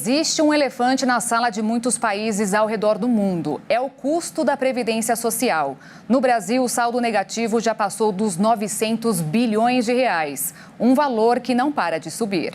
Existe um elefante na sala de muitos países ao redor do mundo. É o custo da Previdência Social. No Brasil, o saldo negativo já passou dos 900 bilhões de reais, um valor que não para de subir.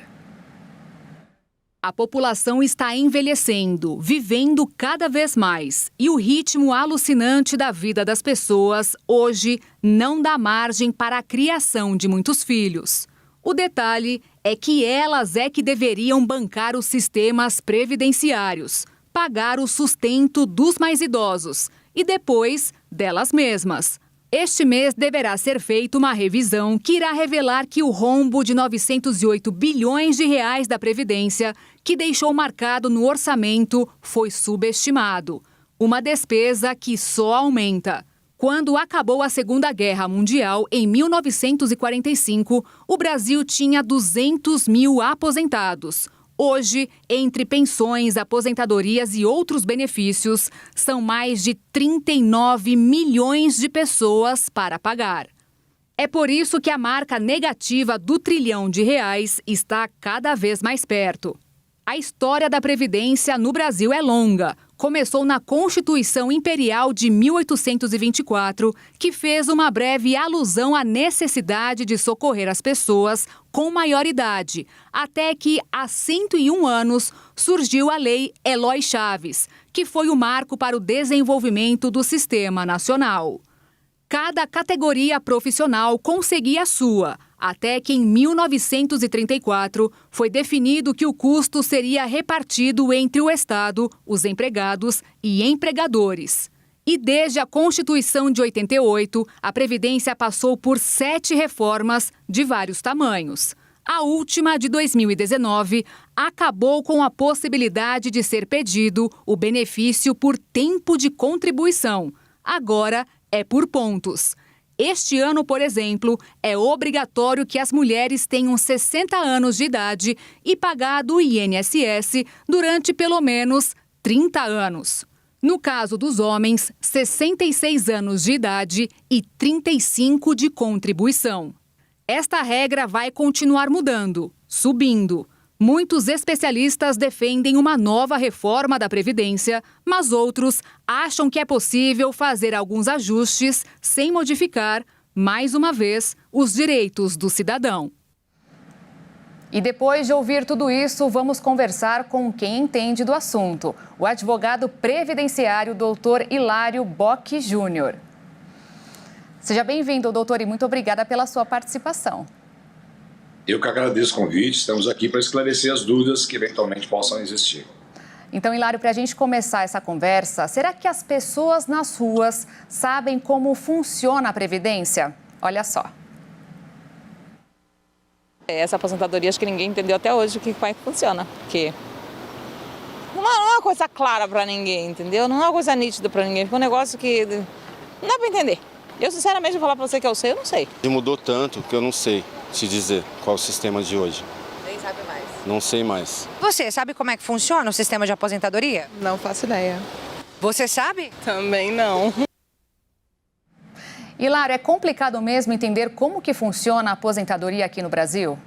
A população está envelhecendo, vivendo cada vez mais. E o ritmo alucinante da vida das pessoas, hoje, não dá margem para a criação de muitos filhos. O detalhe é que elas é que deveriam bancar os sistemas previdenciários, pagar o sustento dos mais idosos e depois delas mesmas. Este mês deverá ser feita uma revisão que irá revelar que o rombo de 908 bilhões de reais da Previdência, que deixou marcado no orçamento, foi subestimado. Uma despesa que só aumenta. Quando acabou a Segunda Guerra Mundial, em 1945, o Brasil tinha 200 mil aposentados. Hoje, entre pensões, aposentadorias e outros benefícios, são mais de 39 milhões de pessoas para pagar. É por isso que a marca negativa do trilhão de reais está cada vez mais perto. A história da Previdência no Brasil é longa. Começou na Constituição Imperial de 1824, que fez uma breve alusão à necessidade de socorrer as pessoas com maior idade, até que, há 101 anos, surgiu a Lei Eloy Chaves, que foi o marco para o desenvolvimento do Sistema Nacional. Cada categoria profissional conseguia a sua, até que em 1934 foi definido que o custo seria repartido entre o Estado, os empregados e empregadores. E desde a Constituição de 88, a Previdência passou por 7 reformas de vários tamanhos. A última, de 2019, acabou com a possibilidade de ser pedido o benefício por tempo de contribuição. Agora é por pontos. Este ano, por exemplo, é obrigatório que as mulheres tenham 60 anos de idade e pagado o INSS durante pelo menos 30 anos. No caso dos homens, 66 anos de idade e 35 de contribuição. Esta regra vai continuar mudando, subindo. Muitos especialistas defendem uma nova reforma da Previdência, mas outros acham que é possível fazer alguns ajustes sem modificar, mais uma vez, os direitos do cidadão. E depois de ouvir tudo isso, vamos conversar com quem entende do assunto, o advogado previdenciário Dr. Hilário Bock Júnior. Seja bem-vindo, doutor, e muito obrigada pela sua participação. Eu que agradeço o convite, estamos aqui para esclarecer as dúvidas que eventualmente possam existir. Então, Hilário, para a gente começar essa conversa, será que as pessoas nas ruas sabem como funciona a Previdência? Olha só. Essa aposentadoria, acho que ninguém entendeu até hoje como é que funciona, porque não é uma coisa clara para ninguém, entendeu? Não é uma coisa nítida para ninguém, é um negócio que não dá para entender. Eu, sinceramente, vou falar para você que eu sei, eu não sei. Mudou tanto que eu não sei te dizer qual é o sistema de hoje. Nem sabe mais. Não sei mais. Você sabe como é que funciona o sistema de aposentadoria? Não faço ideia. Você sabe? Também não. Hilário, é complicado mesmo entender como que funciona a aposentadoria aqui no Brasil?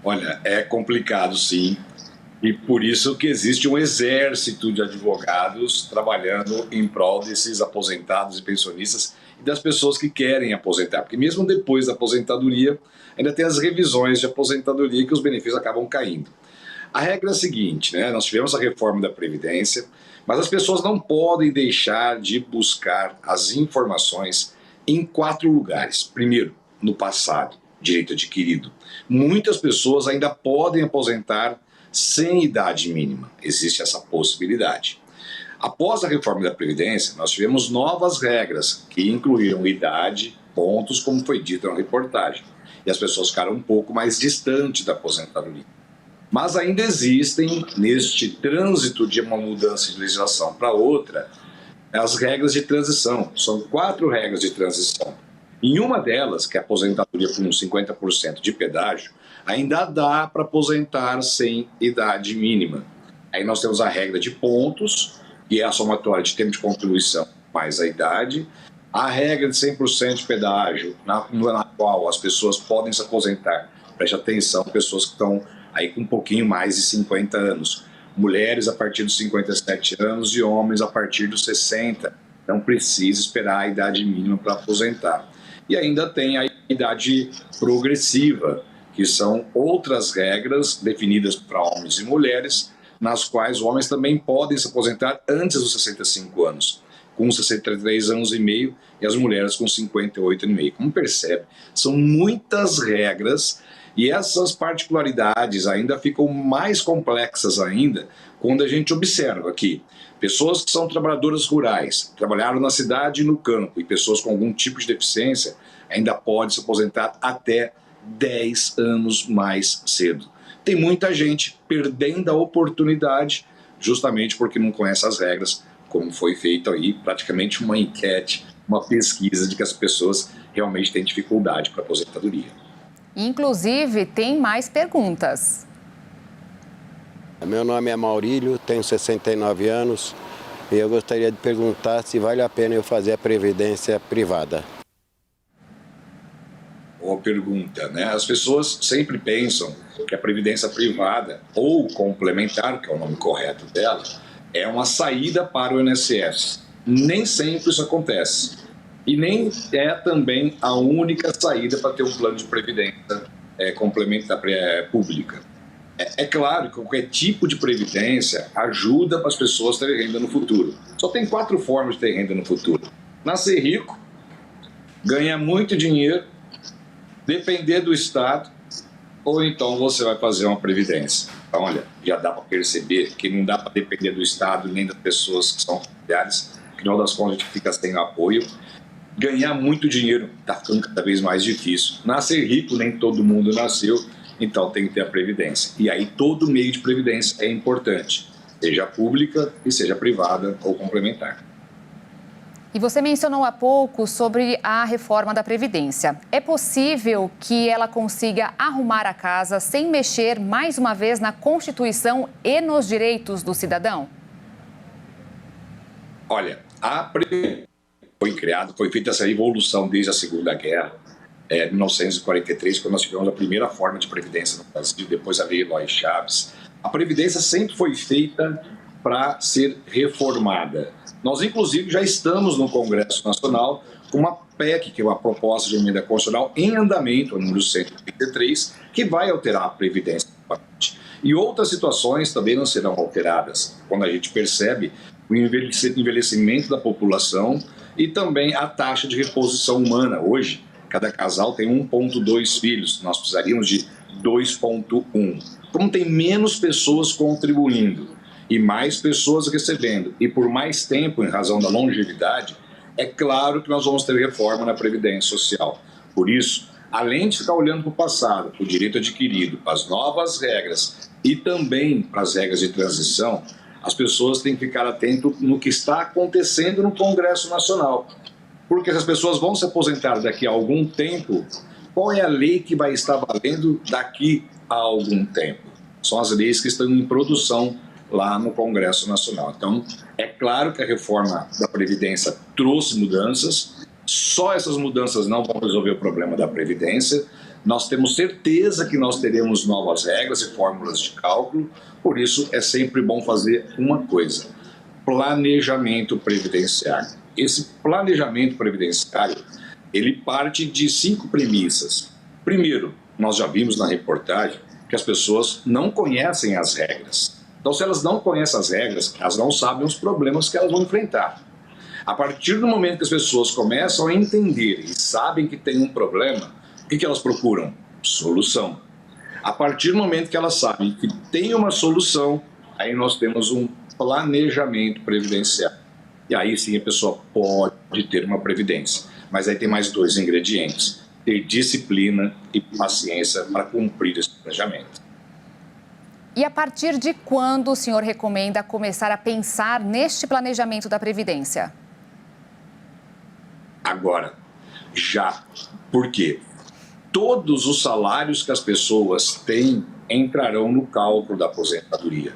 Olha, é complicado sim, e por isso que existe um exército de advogados trabalhando em prol desses aposentados e pensionistas e das pessoas que querem aposentar, porque mesmo depois da aposentadoria, ainda tem as revisões de aposentadoria que os benefícios acabam caindo. A regra é a seguinte, né? Nós tivemos a reforma da Previdência, mas as pessoas não podem deixar de buscar as informações em 4 lugares. Primeiro, no passado, direito adquirido. Muitas pessoas ainda podem aposentar sem idade mínima. Existe essa possibilidade. Após a reforma da Previdência, nós tivemos novas regras que incluíram idade, pontos, como foi dito na reportagem. E as pessoas ficaram um pouco mais distantes da aposentadoria. Mas ainda existem, neste trânsito de uma mudança de legislação para outra, as regras de transição. São 4 regras de transição. Em uma delas, que é a aposentadoria com 50% de pedágio, ainda dá para aposentar sem idade mínima. Aí nós temos a regra de pontos, que é a somatória de tempo de contribuição mais a idade. A regra de 100% de pedágio, na qual as pessoas podem se aposentar. Preste atenção, pessoas que estão aí com um pouquinho mais de 50 anos. Mulheres a partir dos 57 anos e homens a partir dos 60. Não precisa esperar a idade mínima para aposentar. E ainda tem a idade progressiva, que são outras regras definidas para homens e mulheres, nas quais homens também podem se aposentar antes dos 65 anos, com 63 anos e meio, e as mulheres com 58,5. Como percebe, são muitas regras, e essas particularidades ainda ficam mais complexas ainda quando a gente observa que pessoas que são trabalhadoras rurais, trabalharam na cidade e no campo, e pessoas com algum tipo de deficiência ainda podem se aposentar até 10 anos mais cedo. Tem muita gente perdendo a oportunidade justamente porque não conhece as regras, como foi feito aí praticamente uma enquete, uma pesquisa de que as pessoas realmente têm dificuldade para a aposentadoria. Inclusive, tem mais perguntas. Meu nome é Maurílio, tenho 69 anos e eu gostaria de perguntar se vale a pena eu fazer a previdência privada. Boa pergunta, né? As pessoas sempre pensam que a previdência privada ou complementar, que é o nome correto dela, é uma saída para o INSS. Nem sempre isso acontece. E nem é também a única saída para ter um plano de previdência complementar pública. É claro que qualquer tipo de previdência ajuda para as pessoas terem renda no futuro. Só tem 4 formas de ter renda no futuro: nascer rico, ganhar muito dinheiro, depender do Estado, ou então você vai fazer uma previdência. Então, olha, já dá para perceber que não dá para depender do Estado nem das pessoas que são familiares, que no final das contas a gente fica sem apoio. Ganhar muito dinheiro está ficando cada vez mais difícil. Nascer rico, nem todo mundo nasceu, então tem que ter a previdência. E aí todo meio de previdência é importante, seja pública e seja privada ou complementar. E você mencionou há pouco sobre a reforma da Previdência. É possível que ela consiga arrumar a casa sem mexer mais uma vez na Constituição e nos direitos do cidadão? Olha, a Previdência foi feita essa evolução desde a Segunda Guerra, 1943, quando nós tivemos a primeira forma de previdência no Brasil, depois a Lei Eloy Chaves. A Previdência sempre foi feita para ser reformada. Nós, inclusive, já estamos no Congresso Nacional com uma PEC, que é uma proposta de emenda constitucional em andamento, o número 133, que vai alterar a Previdência. E outras situações também não serão alteradas, quando a gente percebe o envelhecimento da população e também a taxa de reposição humana. Hoje, cada casal tem 1,2 filhos, nós precisaríamos de 2,1. Como tem menos pessoas contribuindo e mais pessoas recebendo, e por mais tempo, em razão da longevidade, é claro que nós vamos ter reforma na Previdência Social. Por isso, além de ficar olhando para o passado, para o direito adquirido, para as novas regras e também para as regras de transição, as pessoas têm que ficar atentas no que está acontecendo no Congresso Nacional. Porque se as pessoas vão se aposentar daqui a algum tempo, qual é a lei que vai estar valendo daqui a algum tempo? São as leis que estão em produção lá no Congresso Nacional. Então, é claro que a reforma da Previdência trouxe mudanças, só essas mudanças não vão resolver o problema da Previdência. Nós temos certeza que nós teremos novas regras e fórmulas de cálculo, por isso é sempre bom fazer uma coisa: planejamento previdenciário. Esse planejamento previdenciário, ele parte de 5 premissas. Primeiro, nós já vimos na reportagem que as pessoas não conhecem as regras. Então, se elas não conhecem as regras, elas não sabem os problemas que elas vão enfrentar. A partir do momento que as pessoas começam a entender e sabem que tem um problema, o que elas procuram? Solução. A partir do momento que elas sabem que tem uma solução, aí nós temos um planejamento previdenciário. E aí sim a pessoa pode ter uma previdência. Mas aí tem mais 2 ingredientes: ter disciplina e paciência para cumprir esse planejamento. E a partir de quando o senhor recomenda começar a pensar neste planejamento da Previdência? Agora, já. Por quê? Todos os salários que as pessoas têm entrarão no cálculo da aposentadoria.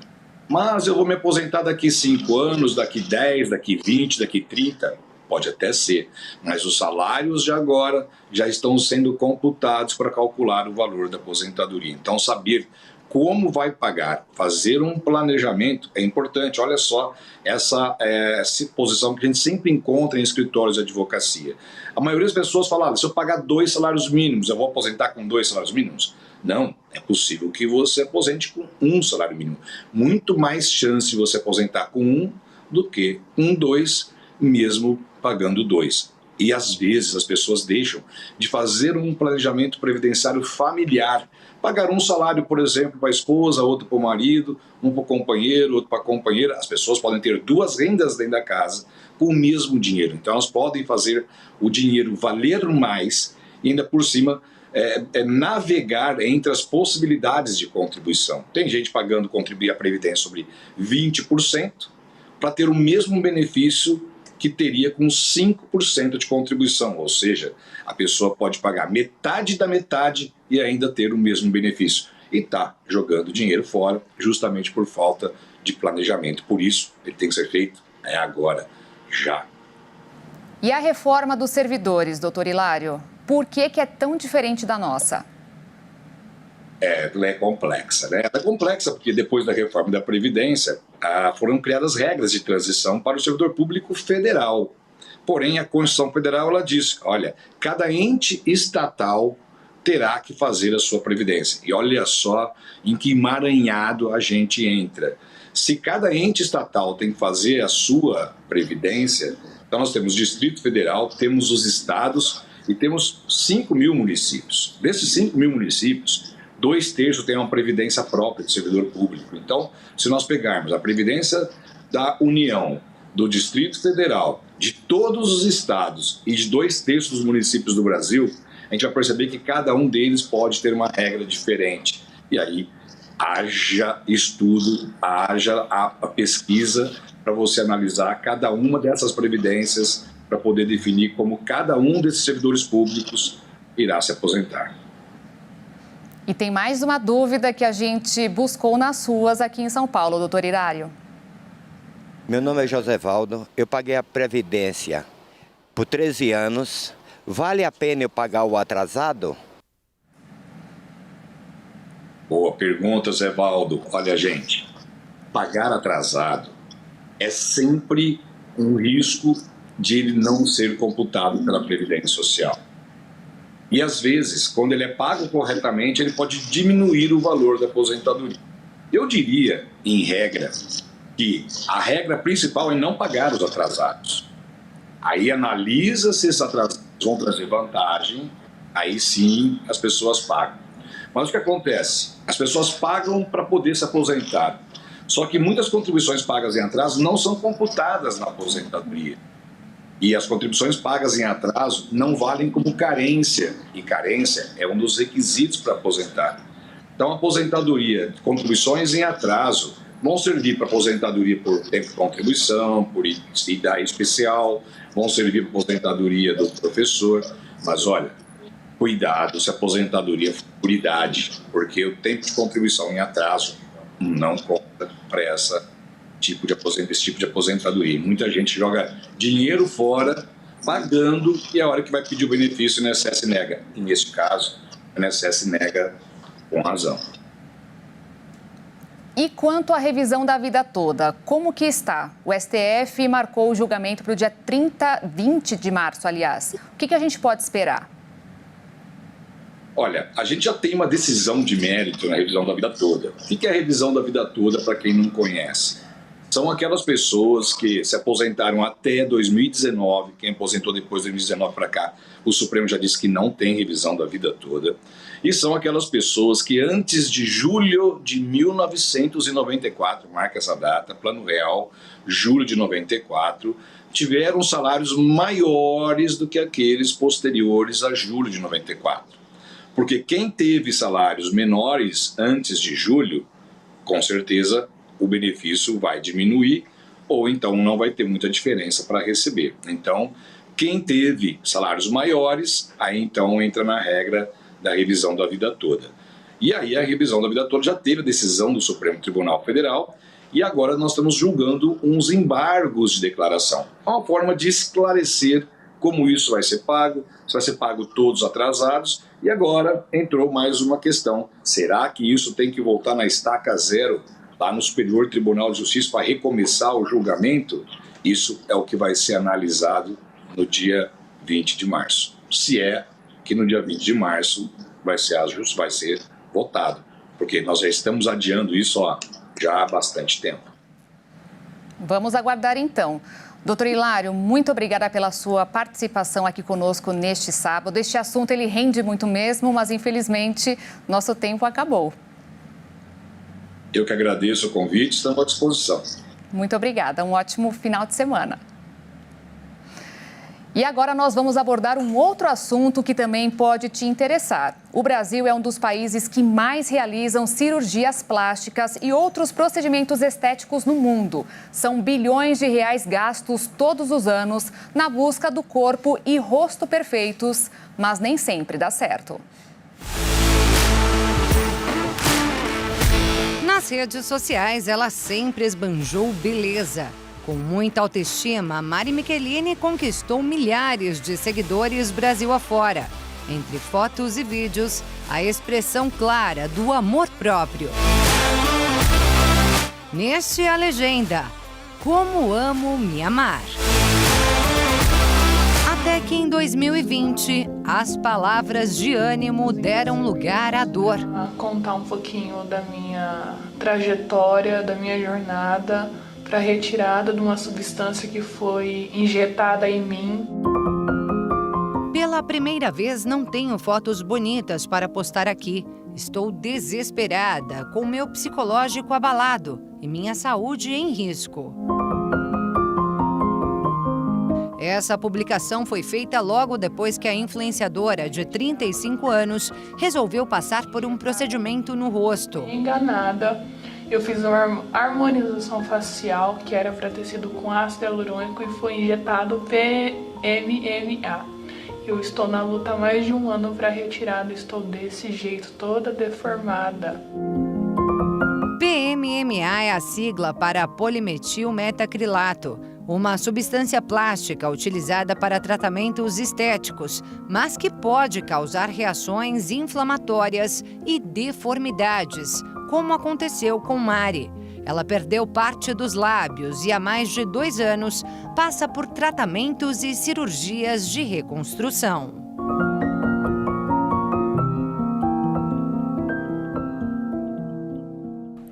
Mas eu vou me aposentar daqui 5 anos, daqui 10, daqui 20, daqui 30? Pode até ser, mas os salários de agora já estão sendo computados para calcular o valor da aposentadoria. Então, saber como vai pagar, fazer um planejamento é importante. Olha só essa posição que a gente sempre encontra em escritórios de advocacia. A maioria das pessoas fala, se eu pagar 2 salários mínimos, eu vou aposentar com 2 salários mínimos? Não, é possível que você aposente com 1 salário mínimo. Muito mais chance de você aposentar com 1 do que com 2, mesmo pagando 2. E às vezes as pessoas deixam de fazer um planejamento previdenciário familiar. Pagar um salário, por exemplo, para a esposa, outro para o marido, um para o companheiro, outro para a companheira. As pessoas podem ter 2 rendas dentro da casa com o mesmo dinheiro. Então elas podem fazer o dinheiro valer mais e ainda por cima navegar entre as possibilidades de contribuição. Tem gente pagando contribuir à Previdência sobre 20% para ter o mesmo benefício que teria com 5% de contribuição, ou seja, a pessoa pode pagar metade da metade e ainda ter o mesmo benefício. E está jogando dinheiro fora justamente por falta de planejamento. Por isso, ele tem que ser feito agora, já. E a reforma dos servidores, doutor Hilário? Por que é tão diferente da nossa? Ela é complexa, né? Ela é complexa porque depois da reforma da Previdência foram criadas regras de transição para o servidor público federal. Porém, a Constituição Federal ela diz, olha, cada ente estatal terá que fazer a sua Previdência. E olha só em que emaranhado a gente entra. Se cada ente estatal tem que fazer a sua Previdência, então nós temos Distrito Federal, temos os estados e temos 5 mil municípios. Desses 5 mil municípios, 2/3 têm uma previdência própria de servidor público. Então, se nós pegarmos a previdência da União, do Distrito Federal, de todos os estados e de 2/3 dos municípios do Brasil, a gente vai perceber que cada um deles pode ter uma regra diferente. E aí, haja estudo, haja a pesquisa para você analisar cada uma dessas previdências para poder definir como cada um desses servidores públicos irá se aposentar. E tem mais uma dúvida que a gente buscou nas ruas aqui em São Paulo, doutor Hilário. Meu nome é José Valdo, eu paguei a Previdência por 13 anos. Vale a pena eu pagar o atrasado? Boa pergunta, Zé Valdo. Olha, gente, pagar atrasado é sempre um risco de ele não ser computado pela Previdência Social. E às vezes, quando ele é pago corretamente, ele pode diminuir o valor da aposentadoria. Eu diria, em regra, que a regra principal é não pagar os atrasados. Aí analisa se esses atrasados vão trazer vantagem, aí sim as pessoas pagam. Mas o que acontece? As pessoas pagam para poder se aposentar. Só que muitas contribuições pagas em atraso não são computadas na aposentadoria. E as contribuições pagas em atraso não valem como carência. E carência é um dos requisitos para aposentar. Então, a aposentadoria, contribuições em atraso, vão servir para aposentadoria por tempo de contribuição, por idade especial, vão servir para aposentadoria do professor. Mas olha, cuidado se a aposentadoria for por idade, porque o tempo de contribuição em atraso não conta para esse tipo de aposentadoria. Muita gente joga dinheiro fora, pagando, e a hora que vai pedir o benefício, o INSS nega. E nesse caso, o INSS nega com razão. E quanto à revisão da vida toda, como que está? O STF marcou o julgamento para o dia 20 de março, aliás. O que a gente pode esperar? Olha, a gente já tem uma decisão de mérito na revisão da vida toda. O que é a revisão da vida toda, para quem não conhece? São aquelas pessoas que se aposentaram até 2019, quem aposentou depois de 2019 para cá, o Supremo já disse que não tem revisão da vida toda. E são aquelas pessoas que antes de julho de 1994, marca essa data, Plano Real, julho de 94, tiveram salários maiores do que aqueles posteriores a julho de 94. Porque quem teve salários menores antes de julho, com certeza o benefício vai diminuir ou então não vai ter muita diferença para receber. Então, quem teve salários maiores, aí então entra na regra da revisão da vida toda. E aí a revisão da vida toda já teve a decisão do Supremo Tribunal Federal e agora nós estamos julgando uns embargos de declaração. É uma forma de esclarecer como isso vai ser pago, se vai ser pago todos atrasados. E agora entrou mais uma questão: será que isso tem que voltar na estaca zero, lá no Superior Tribunal de Justiça, para recomeçar o julgamento? Isso é o que vai ser analisado no dia 20 de março. Se é que no dia 20 de março vai ser votado, porque nós já estamos adiando isso já há bastante tempo. Vamos aguardar então. Doutor Hilário, muito obrigada pela sua participação aqui conosco neste sábado. Este assunto ele rende muito mesmo, mas infelizmente nosso tempo acabou. Eu que agradeço o convite, estamos à disposição. Muito obrigada, um ótimo final de semana. E agora nós vamos abordar um outro assunto que também pode te interessar. O Brasil é um dos países que mais realizam cirurgias plásticas e outros procedimentos estéticos no mundo. São bilhões de reais gastos todos os anos na busca do corpo e rosto perfeitos, mas nem sempre dá certo. Nas redes sociais, ela sempre esbanjou beleza. Com muita autoestima, Mari Michelini conquistou milhares de seguidores Brasil afora. Entre fotos e vídeos, a expressão clara do amor próprio. Neste a legenda: Como amo me amar. Até que em 2020, as palavras de ânimo deram lugar à dor. Contar um pouquinho da minha trajetória, da minha jornada para a retirada de uma substância que foi injetada em mim. Pela primeira vez, não tenho fotos bonitas para postar aqui. Estou desesperada, com meu psicológico abalado e minha saúde em risco. Essa publicação foi feita logo depois que a influenciadora de 35 anos resolveu passar por um procedimento no rosto. Enganada, eu fiz uma harmonização facial que era para ter sido com ácido hialurônico e foi injetado PMMA. Eu estou na luta há mais de um ano para retirada, estou desse jeito, toda deformada. PMMA é a sigla para polimetilmetacrilato, uma substância plástica utilizada para tratamentos estéticos, mas que pode causar reações inflamatórias e deformidades, como aconteceu com Mari. Ela perdeu parte dos lábios e há mais de 2 anos passa por tratamentos e cirurgias de reconstrução.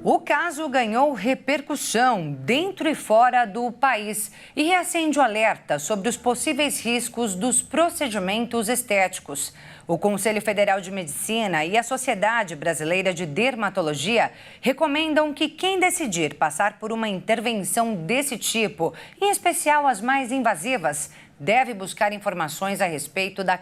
O caso ganhou repercussão dentro e fora do país e reacende o alerta sobre os possíveis riscos dos procedimentos estéticos. O Conselho Federal de Medicina e a Sociedade Brasileira de Dermatologia recomendam que quem decidir passar por uma intervenção desse tipo, em especial as mais invasivas, deve buscar informações a respeito da